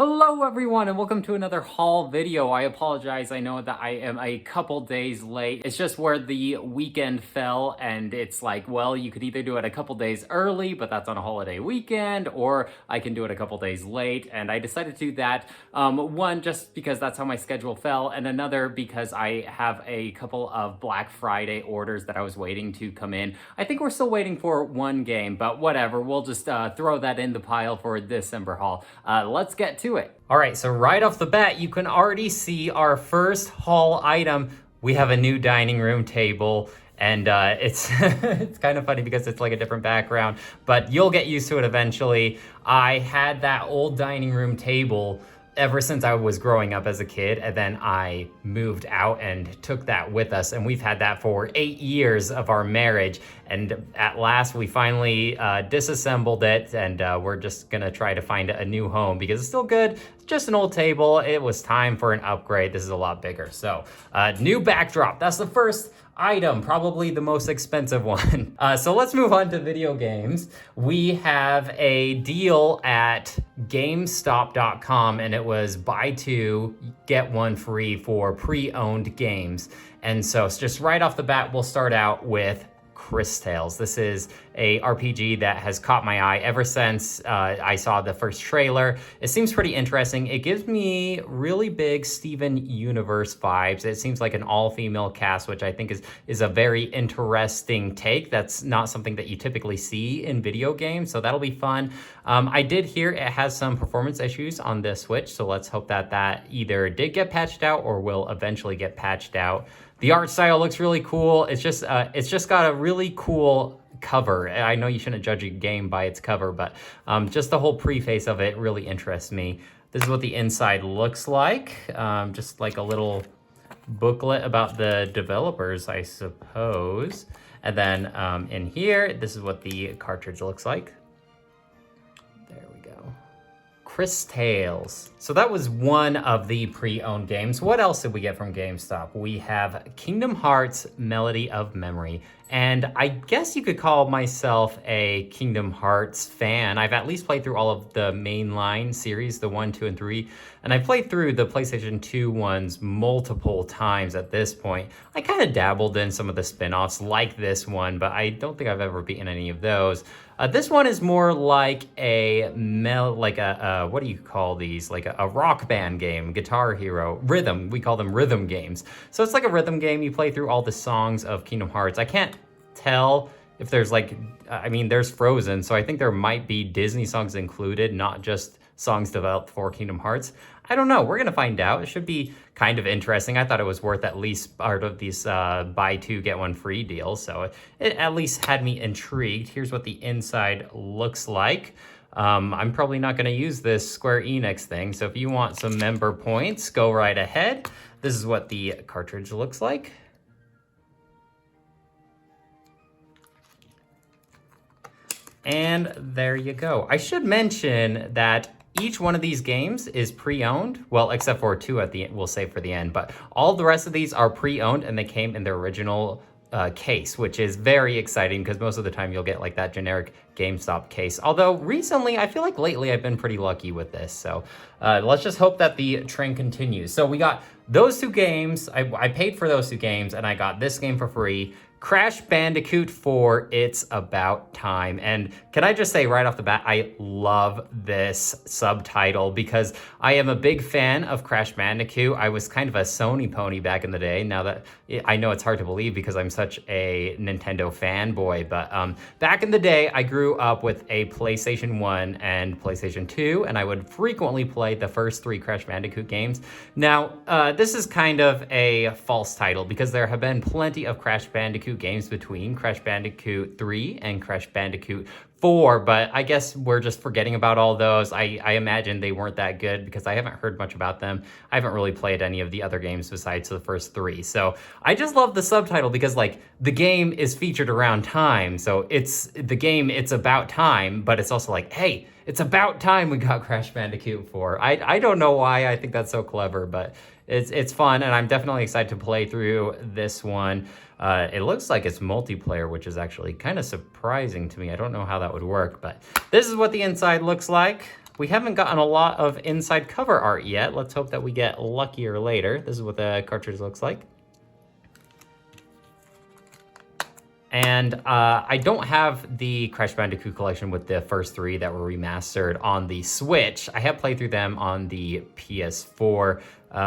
Hello everyone and welcome to another haul video. I apologize, I know that I am a couple days late. It's just where the weekend fell and it's like, well, you could either do it a couple days early, but that's on a holiday weekend, or I can do it a couple days late, and I decided to do that. One, just because that's how my schedule fell, and another because I have a couple of Black Friday orders that I was waiting to come in. I think we're still waiting for one game, but whatever, we'll just throw that in the pile for December haul. Let's get to it. All right, so right off the bat, you can already see our first haul item. We have a new dining room table, and it's it's kind of funny because it's like a different background, but you'll get used to it eventually. I had that old dining room table ever since I was growing up as a kid, and then I moved out and took that with us, and we've had that for 8 years of our marriage, and at last we finally disassembled it, and we're just gonna try to find a new home because it's still good. It's just an old table. It was time for an upgrade. This is a lot bigger. So new backdrop, that's the first item, probably the most expensive one. So let's move on to video games. We have a deal at GameStop.com, and it was buy two, get one free for pre-owned games. And so it's just right off the bat, we'll start out with Cris Tales. This is a RPG that has caught my eye ever since I saw the first trailer. It seems pretty interesting. It gives me really big Steven Universe vibes. It seems like an all-female cast, which I think is a very interesting take. That's not something that you typically see in video games, so that'll be fun. I did hear it has some performance issues on the Switch, so let's hope that that either did get patched out or will eventually get patched out. The art style looks really cool. It's just got a really cool cover. I know you shouldn't judge a game by its cover, but just the whole preface of it really interests me. This is what the inside looks like. Just like a little booklet about the developers, I suppose. And then in here, this is what the cartridge looks like. There we go. Cris Tales. So that was one of the pre-owned games. What else did we get from GameStop? We have Kingdom Hearts Melody of Memory. And I guess you could call myself a Kingdom Hearts fan. I've at least played through all of the mainline series, the 1, 2, and 3. And I played through the PlayStation 2 ones multiple times at this point. I kind of dabbled in some of the spin-offs like this one, but I don't think I've ever beaten any of those. This one is more like what do you call these? Like a rock band game, Guitar Hero, rhythm. We call them rhythm games. So it's like a rhythm game. You play through all the songs of Kingdom Hearts. I can't tell if there's there's Frozen, so I think there might be Disney songs included, not just songs developed for Kingdom Hearts. I don't know. We're going to find out. It should be kind of interesting. I thought it was worth at least part of these buy two, get one free deals. So it at least had me intrigued. Here's what the inside looks like. I'm probably not going to use this Square Enix thing. So if you want some member points, go right ahead. This is what the cartridge looks like. And there you go. I should mention that each one of these games is pre-owned. Well, except for two at the end, we'll save for the end. But all the rest of these are pre-owned, and they came in their original case, which is very exciting because most of the time you'll get like that generic GameStop case. Although recently, I feel like lately I've been pretty lucky with this. So let's just hope that the trend continues. So we got those two games. I paid for those two games, and I got this game for free. Crash Bandicoot 4, It's About Time. And can I just say right off the bat, I love this subtitle because I am a big fan of Crash Bandicoot. I was kind of a Sony pony back in the day. Now that I know it's hard to believe because I'm such a Nintendo fanboy, but back in the day, I grew up with a PlayStation 1 and PlayStation 2, and I would frequently play the first 3 Crash Bandicoot games. Now, this is kind of a false title because there have been plenty of Crash Bandicoot games between Crash Bandicoot 3 and Crash Bandicoot 4, but I guess we're just forgetting about all those. I imagine they weren't that good because I haven't heard much about them. I haven't really played any of the other games besides the first 3. So I just love the subtitle because like the game is featured around time. So it's about time, but it's also like, hey, it's about time we got Crash Bandicoot 4. I don't know why I think that's so clever, but it's fun, and I'm definitely excited to play through this one. It looks like it's multiplayer, which is actually kind of surprising to me. I don't know how that would work, but this is what the inside looks like. We haven't gotten a lot of inside cover art yet. Let's hope that we get luckier later. This is what the cartridge looks like. And I don't have the Crash Bandicoot collection with the first 3 that were remastered on the Switch. I have played through them on the PS4.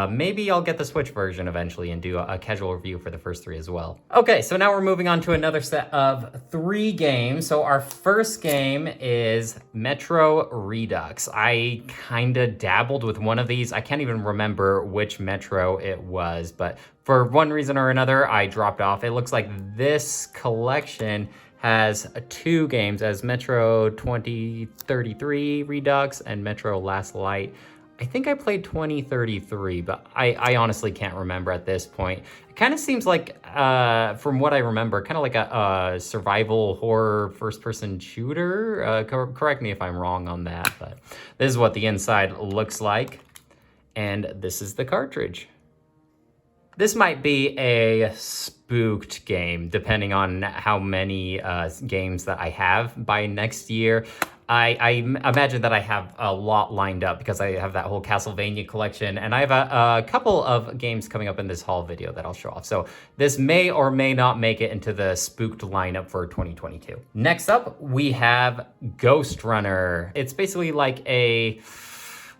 Maybe I'll get the Switch version eventually and do a casual review for the first 3 as well. Okay, so now we're moving on to another set of 3 games. So our first game is Metro Redux. I kinda dabbled with one of these. I can't even remember which Metro it was, but for one reason or another, I dropped off. It looks like this collection has 2 games, as Metro 2033 Redux and Metro Last Light. I think I played 2033, but I honestly can't remember at this point. It kind of seems like, from what I remember, kind of like a survival horror first-person shooter. Correct me if I'm wrong on that, but this is what the inside looks like. And this is the cartridge. This might be a spooked game, depending on how many games that I have by next year. I imagine that I have a lot lined up because I have that whole Castlevania collection, and I have a couple of games coming up in this haul video that I'll show off. So this may or may not make it into the spooked lineup for 2022. Next up, we have Ghost Runner. It's basically like a...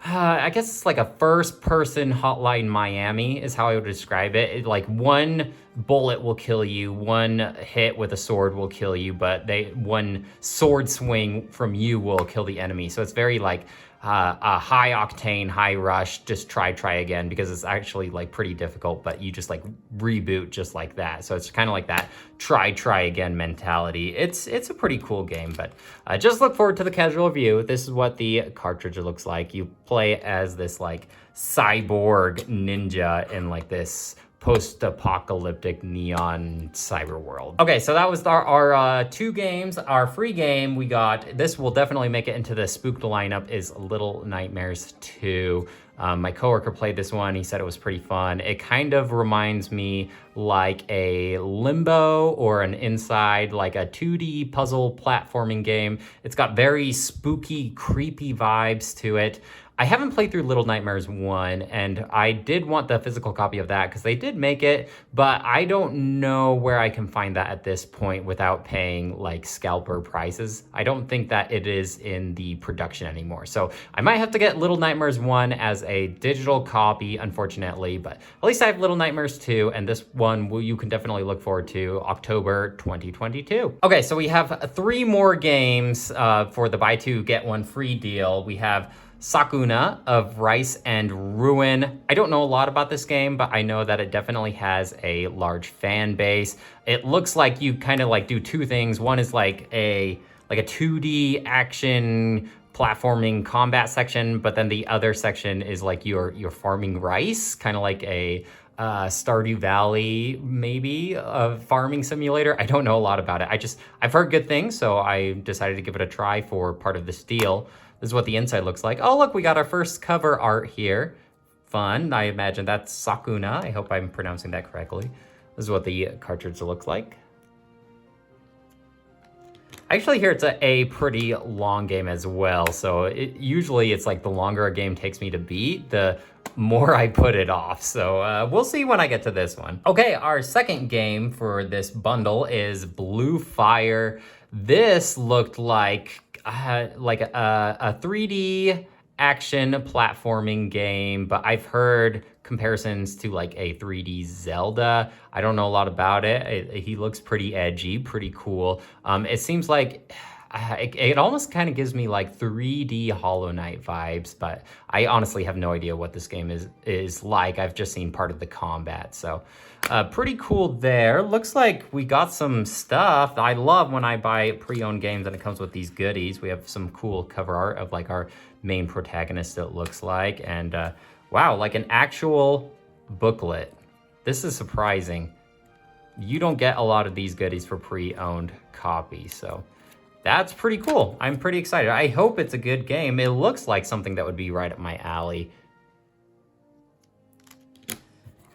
I guess it's like a first-person Hotline Miami is how I would describe it. Like one bullet will kill you, one hit with a sword will kill you, but one sword swing from you will kill the enemy. So it's very like a high octane, high rush, just try again, because it's actually like pretty difficult, but you just like reboot just like that. So it's kind of like that try again mentality. It's a pretty cool game, but just look forward to the casual review. This is what the cartridge looks like. You play as this like cyborg ninja in like this post-apocalyptic neon cyber world. Okay, so that was our 2 games. Our free game we got, this will definitely make it into the spooked lineup, is Little Nightmares 2. My coworker played this one. He said it was pretty fun. It kind of reminds me like a Limbo or an Inside, like a 2D puzzle platforming game. It's got very spooky, creepy vibes to it. I haven't played through Little Nightmares 1, and I did want the physical copy of that because they did make it, but I don't know where I can find that at this point without paying like scalper prices. I don't think that it is in the production anymore. So I might have to get Little Nightmares 1 as a digital copy, unfortunately, but at least I have Little Nightmares 2, and this one you can definitely look forward to, October 2022. Okay, so we have 3 more games for the buy 2, get 1 free deal. We have Sakuna of Rice and Ruin. I don't know a lot about this game, but I know that it definitely has a large fan base. It looks like you kind of like do 2 things. One is like a 2D action platforming combat section, but then the other section is like you're farming rice, kind of like a Stardew Valley, maybe a farming simulator. I don't know a lot about it. I've heard good things, so I decided to give it a try for part of this deal. This is what the inside looks like. Oh, look, we got our first cover art here. Fun. I imagine that's Sakuna. I hope I'm pronouncing that correctly. This is what the cartridge looks like. I actually hear it's a pretty long game as well. So usually it's like the longer a game takes me to beat, the more I put it off. So we'll see when I get to this one. Okay, our second game for this bundle is Blue Fire. This looked like a 3D action platforming game, but I've heard comparisons to like a 3D Zelda. I don't know a lot about it. He looks pretty edgy, pretty cool. It seems like it almost kind of gives me like 3D Hollow Knight vibes, but I honestly have no idea what this game is like. I've just seen part of the combat, so pretty cool there. Looks like we got some stuff. I love when I buy pre-owned games and it comes with these goodies. We have some cool cover art of like our main protagonist, it looks like, and wow, like an actual booklet. This is surprising. You don't get a lot of these goodies for pre-owned copies, so that's pretty cool. I'm pretty excited. I hope it's a good game. It looks like something that would be right up my alley.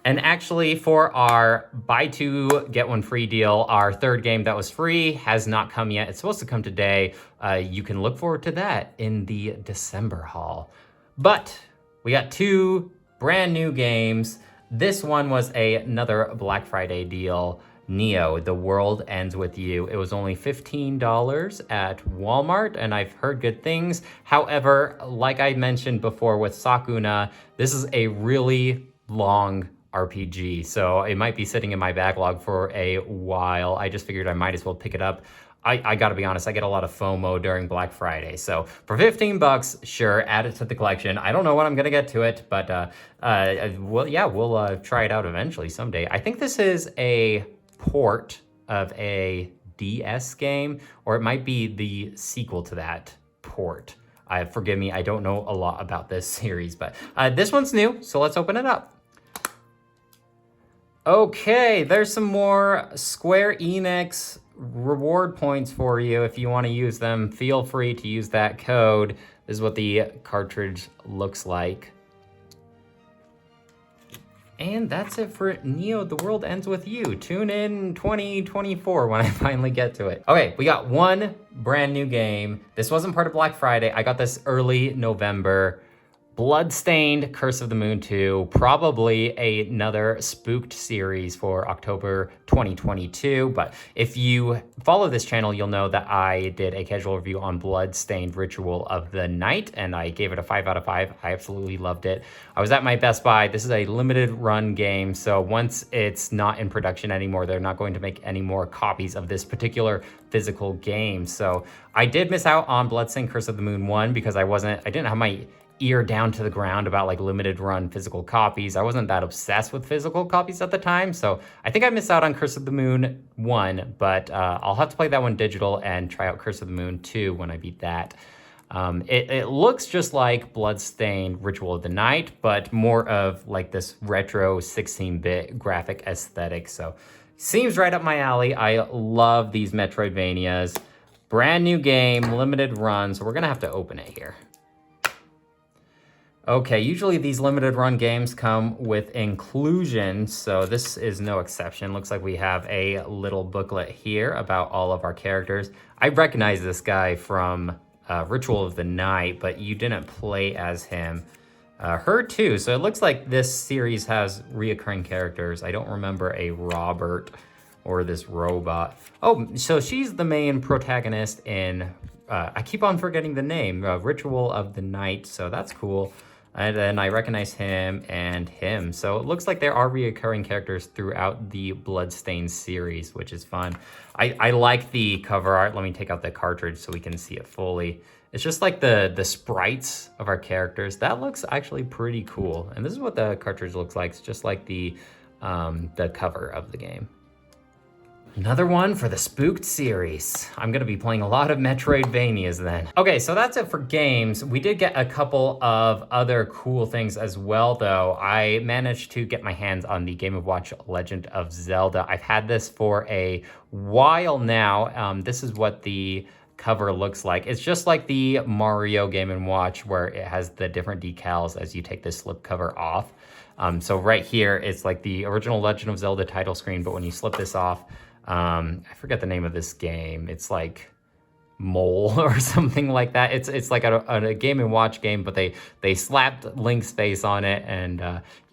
And actually, for our buy two, get one free deal, our third game that was free has not come yet. It's supposed to come today. You can look forward to that in the December haul. But we got two brand new games. This one was another Black Friday deal. Neo, The World Ends With You. It was only $15 at Walmart, and I've heard good things. However, like I mentioned before with Sakuna, this is a really long RPG, so it might be sitting in my backlog for a while. I just figured I might as well pick it up. I gotta be honest, I get a lot of FOMO during Black Friday. So for 15 bucks, sure, add it to the collection. I don't know when I'm gonna get to it, but well, yeah, we'll try it out eventually someday. I think this is a port of a DS game, or it might be the sequel to that port. Forgive me, I don't know a lot about this series, but this one's new, so let's open it up. Okay, there's some more Square Enix reward points for you. If you want to use them, feel free to use that code. This is what the cartridge looks like. And that's it for Neo, The World Ends With You. Tune in 2024 when I finally get to it. Okay, we got one brand new game. This wasn't part of Black Friday. I got this early November. Bloodstained, Curse of the Moon 2, probably another spooked series for October 2022. But if you follow this channel, you'll know that I did a casual review on Bloodstained Ritual of the Night, and I gave it a 5 out of 5. I absolutely loved it. I was at my Best Buy. This is a limited run game, so once it's not in production anymore, they're not going to make any more copies of this particular physical game. So I did miss out on Bloodstained Curse of the Moon 1 because I didn't have my ear down to the ground about like limited run physical copies. I wasn't that obsessed with physical copies at the time, so I think I missed out on Curse of the Moon 1, but I'll have to play that one digital and try out Curse of the Moon 2 when I beat that. It looks just like Bloodstained Ritual of the Night, but more of like this retro 16-bit graphic aesthetic, so seems right up my alley. I love these Metroidvanias. Brand new game, limited run, so we're gonna have to open it here. Okay, usually these limited run games come with inclusions, so this is no exception. Looks like we have a little booklet here about all of our characters. I recognize this guy from Ritual of the Night, but you didn't play as him. Her too, so it looks like this series has reoccurring characters. I don't remember a Robert or this robot. Oh, so she's the main protagonist in, I keep on forgetting the name, Ritual of the Night, so that's cool. And then I recognize him and him. So it looks like there are reoccurring characters throughout the Bloodstained series, which is fun. I like the cover art. Let me take out the cartridge so we can see it fully. It's just like the sprites of our characters. That looks actually pretty cool. And this is what the cartridge looks like. It's just like the cover of the game. Another one for the Spooked series. I'm gonna be playing a lot of Metroidvanias then. Okay, so that's it for games. We did get a couple of other cool things as well though. I managed to get my hands on the Game & Watch Legend of Zelda. I've had this for a while now. This is what the cover looks like. It's just like the Mario Game & Watch where it has the different decals as you take the slip cover off. So right here, it's like the original Legend of Zelda title screen, but when you slip this off, I forget the name of this game. It's like Mole or something like that. It's like a Game & Watch game, but they slapped Link's face on it, and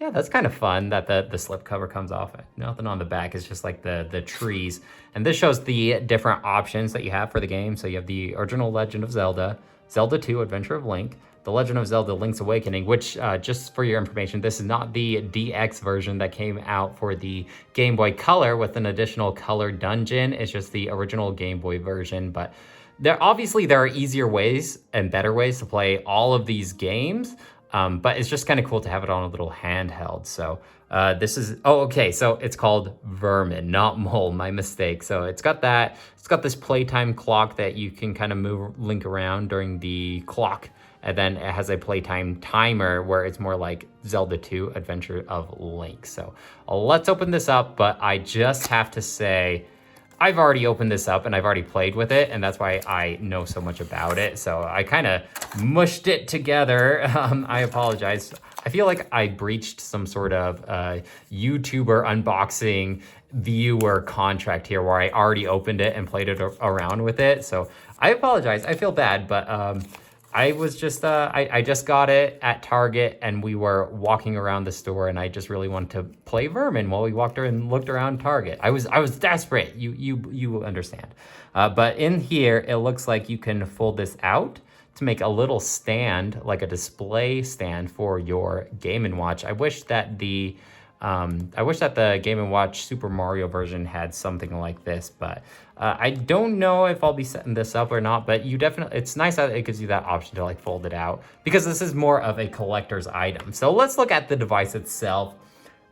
yeah, that's kind of fun that the slip cover comes off. Nothing on the back. It's just like the trees. And this shows the different options that you have for the game. So you have the original Legend of Zelda, Zelda 2, Adventure of Link, The Legend of Zelda Link's Awakening, which, just for your information, this is not the DX version that came out for the Game Boy Color with an additional color dungeon. It's just the original Game Boy version. But there are easier ways and better ways to play all of these games. But it's just kind of cool to have it on a little handheld. So this is, oh, okay, so it's called Vermin, not Mole, my mistake. So it's got that, it's got this playtime clock that you can kind of move Link around during the clock. And then it has a playtime timer where it's more like Zelda 2 Adventure of Link. So let's open this up, but I just have to say, I've already opened this up and I've already played with it, and that's why I know so much about it. So I kind of mushed it together. I apologize. I feel like I breached some sort of YouTuber unboxing viewer contract here where I already opened it and played it around with it. So I apologize. I feel bad, but I was just, I just got it at Target and we were walking around the store and I just really wanted to play Vermin while we walked around and looked around Target. I was desperate. You understand. But in here, it looks like you can fold this out to make a little stand, like a display stand for your Game & Watch. I wish that the Game & Watch Super Mario version had something like this, but I don't know if I'll be setting this up or not, but it's nice that it gives you that option to like fold it out because this is more of a collector's item. So let's look at the device itself.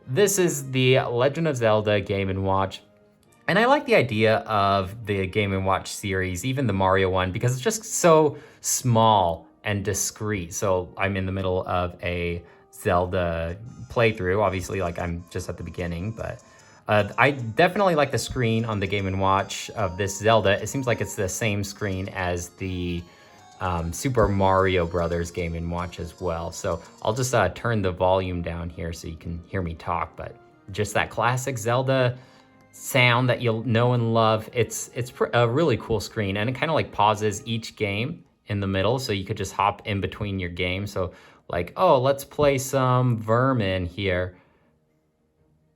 This is the Legend of Zelda Game & Watch. And I like the idea of the Game & Watch series, even the Mario one, because it's just so small and discreet. So I'm in the middle of a Zelda playthrough. Obviously, like I'm just at the beginning, but I definitely like the screen on the Game & Watch of this Zelda. It seems like it's the same screen as the Super Mario Brothers Game & Watch as well. So I'll just turn the volume down here so you can hear me talk, but just that classic Zelda sound that you'll know and love. It's a really cool screen, and it kind of like pauses each game in the middle, so you could just hop in between your games. So like, oh, let's play some Vermin here.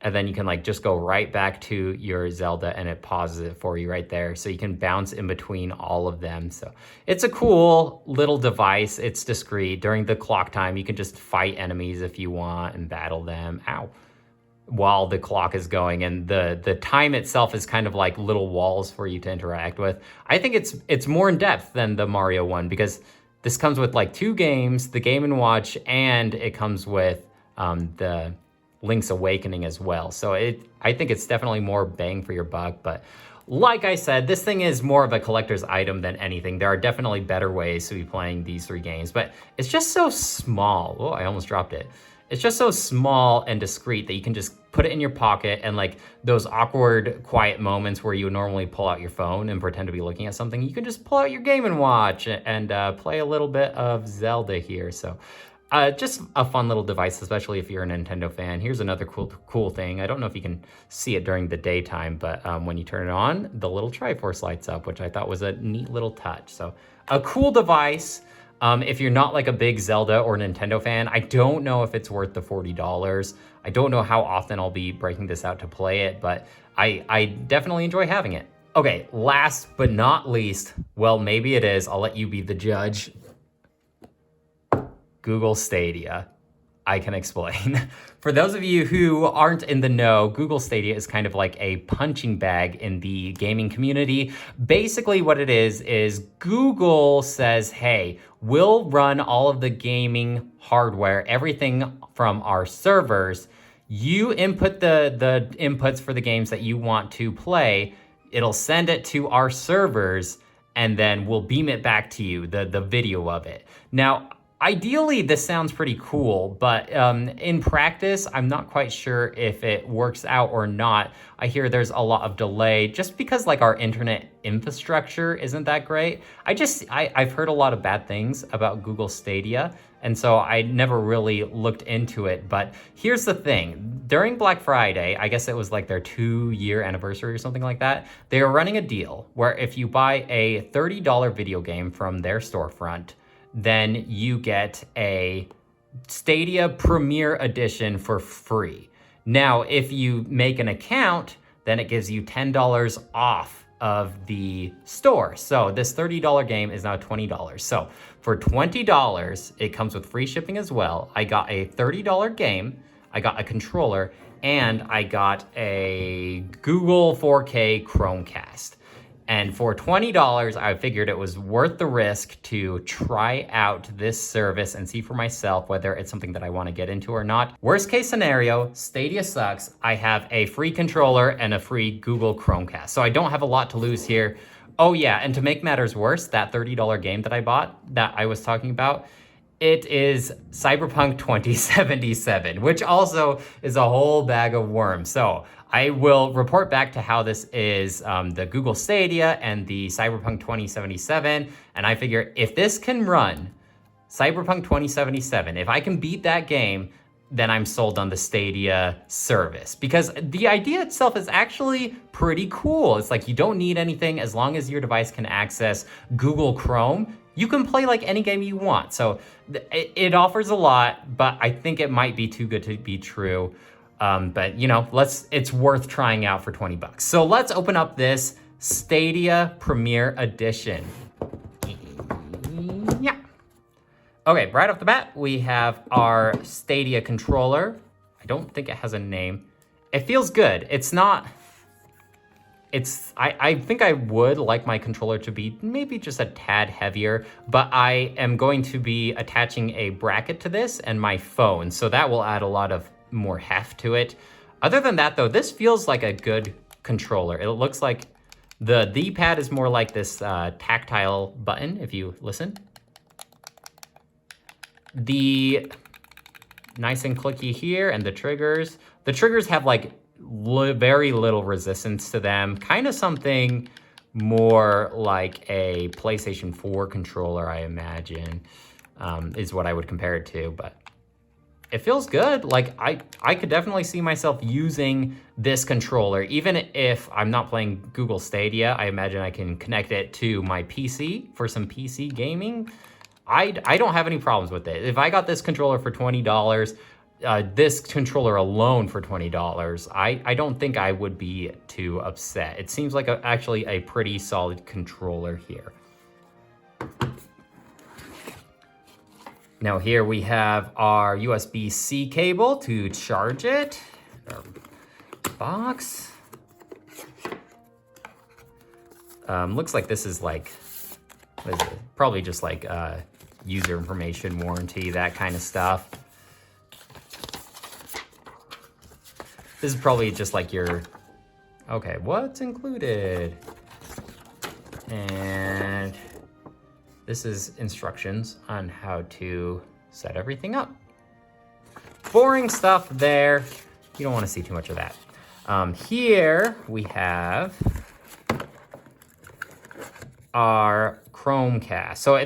And then you can like just go right back to your Zelda and it pauses it for you right there. So you can bounce in between all of them. So it's a cool little device. It's discreet. During the clock time, you can just fight enemies if you want and battle them. Ow. While the clock is going, and the time itself is kind of like little walls for you to interact with. I think it's more in depth than the Mario one because this comes with like 2 games, the Game & Watch, and it comes with the Link's Awakening as well. So I think it's definitely more bang for your buck. But like I said, this thing is more of a collector's item than anything. There are definitely better ways to be playing these 3 games, but it's just so small. Oh, I almost dropped it. It's just so small and discreet that you can just put it in your pocket, and like those awkward quiet moments where you would normally pull out your phone and pretend to be looking at something, you can just pull out your Game & Watch and play a little bit of Zelda here. So just a fun little device, especially if you're a Nintendo fan. Here's another cool thing. I don't know if you can see it during the daytime, but when you turn it on, the little Triforce lights up, which I thought was a neat little touch. So a cool device. If you're not like a big Zelda or Nintendo fan, I don't know if it's worth the $40. I don't know how often I'll be breaking this out to play it, but I definitely enjoy having it. Okay, last but not least, well, maybe it is. I'll let you be the judge. Google Stadia. I can explain. For those of you who aren't in the know, Google Stadia is kind of like a punching bag in the gaming community. Basically what it is Google says, hey, we'll run all of the gaming hardware, everything from our servers. You input the inputs for the games that you want to play. It'll send it to our servers, and then we'll beam it back to you, the video of it. Now, ideally, this sounds pretty cool, but in practice, I'm not quite sure if it works out or not. I hear there's a lot of delay just because like our internet infrastructure isn't that great. I've heard a lot of bad things about Google Stadia, and so I never really looked into it. But here's the thing. During Black Friday, I guess it was like their 2-year anniversary or something like that, they were running a deal where if you buy a $30 video game from their storefront, then you get a Stadia Premiere Edition for free. Now, if you make an account, then it gives you $10 off of the store. So this $30 game is now $20. So for $20, it comes with free shipping as well. I got a $30 game, I got a controller, and I got a Google 4K Chromecast. And for $20, I figured it was worth the risk to try out this service and see for myself whether it's something that I want to get into or not. Worst case scenario, Stadia sucks. I have a free controller and a free Google Chromecast. So I don't have a lot to lose here. Oh yeah, and to make matters worse, that $30 game that I bought, that I was talking about, it is Cyberpunk 2077, which also is a whole bag of worms. So I will report back to how this is the Google Stadia and the Cyberpunk 2077. And I figure if this can run Cyberpunk 2077. If I can beat that game, then I'm sold on the Stadia service, because the idea itself is actually pretty cool. It's like you don't need anything as long as your device can access Google Chrome. You can play like any game you want. So it offers a lot, but I think it might be too good to be true. But you know, it's worth trying out for 20 bucks. So let's open up this Stadia Premiere Edition. Yeah. Okay, right off the bat, we have our Stadia controller. I don't think it has a name. It feels good. I think I would like my controller to be maybe just a tad heavier, but I am going to be attaching a bracket to this and my phone, so that will add a lot of more heft to it. Other than that though, this feels like a good controller. It looks like the D-pad is more like this tactile button, if you listen. The nice and clicky here, and the triggers have like very little resistance to them. Kind of something more like a PlayStation 4 controller, I imagine, is what I would compare it to, but it feels good. Like I could definitely see myself using this controller, even if I'm not playing Google Stadia. I imagine I can connect it to my PC for some PC gaming. I don't have any problems with it. If I got this controller for $20, this controller alone for $20, I don't think I would be too upset. It seems like actually a pretty solid controller here. Now here we have our USB-C cable to charge it. Our box. Looks like this is like, what is it? Probably just like user information warranty, that kind of stuff. This is probably just like your, okay, what's included? And this is instructions on how to set everything up. Boring stuff there. You don't want to see too much of that. Here we have our Chromecast. So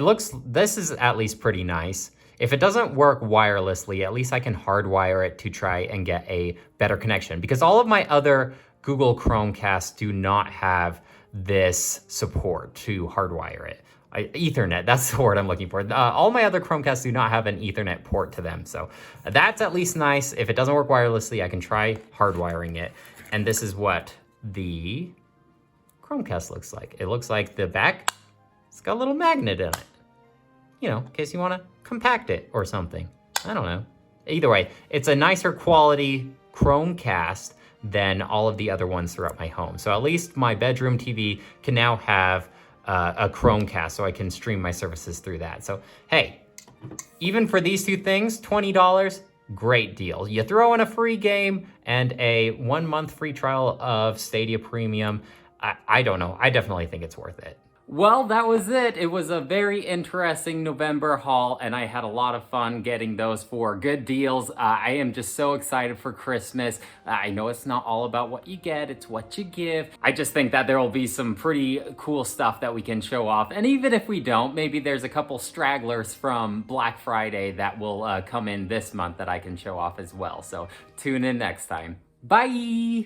this is at least pretty nice. If it doesn't work wirelessly, at least I can hardwire it to try and get a better connection, because all of my other Google Chromecasts do not have this support to hardwire it. Ethernet, that's the word I'm looking for. All my other Chromecasts do not have an Ethernet port to them. So that's at least nice. If it doesn't work wirelessly, I can try hardwiring it. And this is what the Chromecast looks like. It looks like the back, it's got a little magnet in it. You know, in case you want to compact it or something. I don't know. Either way, it's a nicer quality Chromecast than all of the other ones throughout my home. So at least my bedroom TV can now have a Chromecast, so I can stream my services through that. So hey, even for these two things, $20, great deal. You throw in a free game and a 1 month free trial of Stadia Premium. I don't know. I definitely think it's worth it. Well, that was it. It was a very interesting November haul, and I had a lot of fun getting those for good deals. I am just so excited for Christmas. I know it's not all about what you get, it's what you give. I just think that there will be some pretty cool stuff that we can show off. And even if we don't, maybe there's a couple stragglers from Black Friday that will come in this month that I can show off as well. So tune in next time. Bye!